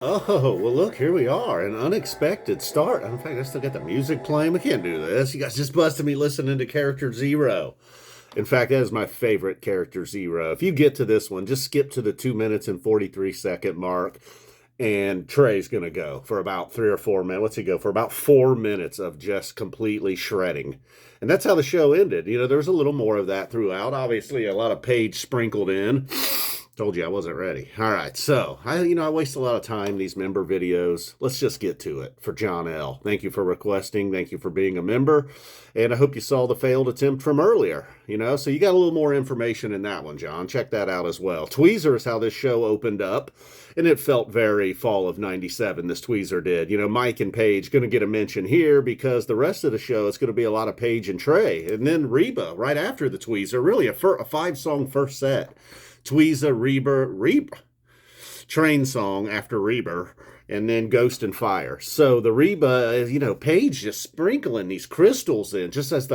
Oh, well, look, here we are. An unexpected start. In fact, I still got the music playing. We can't do this. You guys just busted me listening to Character Zero. In fact, that is my favorite Character Zero. If you get to this one, just skip to the 2 minutes and 43-second mark, and Trey's going to go for about 3 or 4 minutes. What's he go? For about 4 minutes of just completely shredding. And that's how the show ended. There's a little more of that throughout. Obviously, a lot of Page sprinkled in. Told you I wasn't ready. All right, so I waste a lot of time these member videos. Let's just get to it. For John L. Thank you for requesting. Thank you for being a member, and I hope you saw the failed attempt from earlier. So you got a little more information in that one, John. Check that out as well. Tweezer is how this show opened up, and it felt very fall of '97. This Tweezer did. Mike and Paige going to get a mention here because the rest of the show is going to be a lot of Paige and Trey, and then Reba right after the Tweezer. Really a 5-song first set. Tweezer, Reba, Train Song after Reba, and then Ghost and Fire. So the Reba, Paige just sprinkling these crystals in just as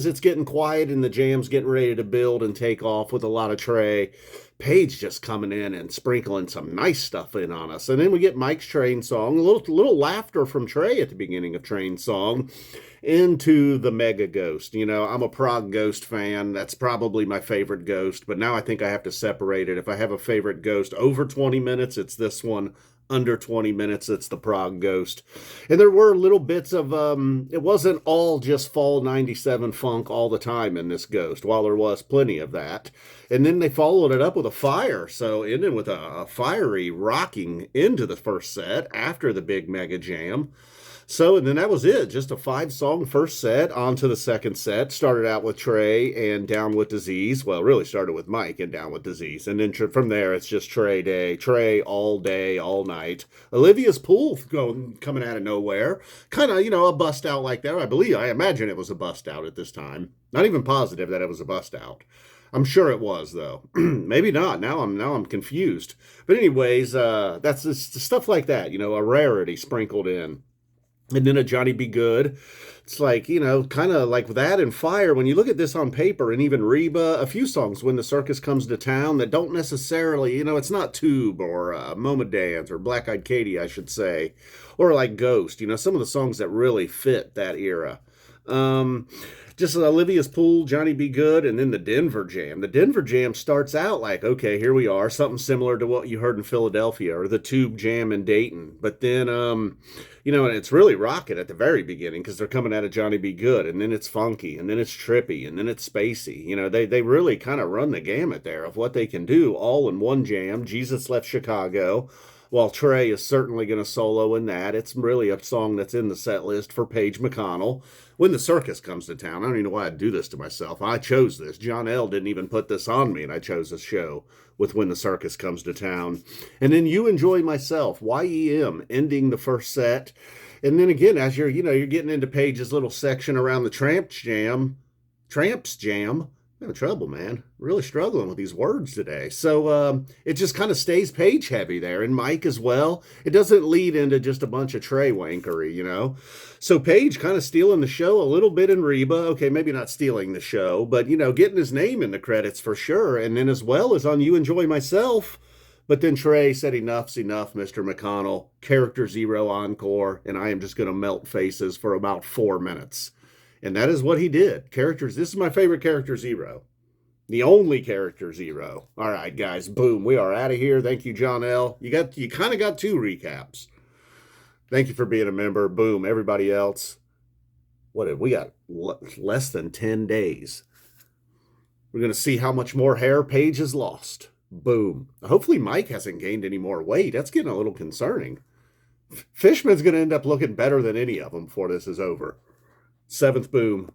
it's getting quiet and the jam's getting ready to build and take off with a lot of Trey. Paige just coming in and sprinkling some nice stuff in on us. And then we get Mike's Train Song, a little laughter from Trey at the beginning of Train Song, into the Mega Ghost. I'm a prog Ghost fan. That's probably my favorite Ghost, but now I think I have to separate it. If I have a favorite Ghost over 20 minutes, it's this one. Under 20 minutes, it's the prog Ghost. And there were little bits of, it wasn't all just fall 97 funk all the time in this Ghost, while there was plenty of that. And then they followed it up with a fire, so ending with a fiery rocking into the first set after the big mega jam. So, and then that was it. Just a 5-song first set. On to the second set. Started out with Trey and Down with Disease. Well, really started with Mike and Down with Disease. And then from there, it's just Trey all day, all night. Olivia's Pool coming out of nowhere. Kind of, a bust out like that. I imagine it was a bust out at this time. Not even positive that it was a bust out. I'm sure it was, though. Maybe not. Now I'm confused. But anyways, that's just stuff like that. A rarity sprinkled in. And then a Johnny B Goode. It's like, kind of like that and Fire. When you look at this on paper, and even Reba, a few songs, When the Circus Comes to Town, that don't necessarily, it's not Tube or Moma Dance or Black Eyed Katie, I should say, or like Ghost, some of the songs that really fit that era. Just Olivia's Pool, Johnny B Goode, and then the Denver Jam. The Denver Jam starts out like, okay, here we are, something similar to what you heard in Philadelphia or the Tube Jam in Dayton. But then, and it's really rocking at the very beginning because they're coming out of Johnny B Goode, and then it's funky, and then it's trippy, and then it's spacey. They really kind of run the gamut there of what they can do all in one jam. Jesus Left Chicago. While Trey is certainly going to solo in that, it's really a song that's in the set list for Paige McConnell. When the Circus Comes to Town, I don't even know why I'd do this to myself. I chose this. John L. didn't even put this on me, and I chose this show with When the Circus Comes to Town. And then You Enjoy Myself, YEM, ending the first set. And then again, as you're getting into Paige's little section around the Tramps Jam, having trouble, man. Really struggling with these words today. So it just kind of stays Page heavy there, and Mike as well. It doesn't lead into just a bunch of Trey wankery. So Page kind of stealing the show a little bit in Reba. Okay, maybe not stealing the show, but getting his name in the credits for sure. And then as well as on You Enjoy Myself. But then Trey said, enough's enough, Mr. McConnell. Character Zero encore, and I am just going to melt faces for about 4 minutes. And that is what he did. This is my favorite Character Zero. The only Character Zero. All right, guys, boom. We are out of here. Thank you, John L. You kind of got 2 recaps. Thank you for being a member. Boom. Everybody else. We got less than 10 days. We're going to see how much more hair Paige has lost. Boom. Hopefully Mike hasn't gained any more weight. That's getting a little concerning. Fishman's going to end up looking better than any of them before this is over. 7th boom.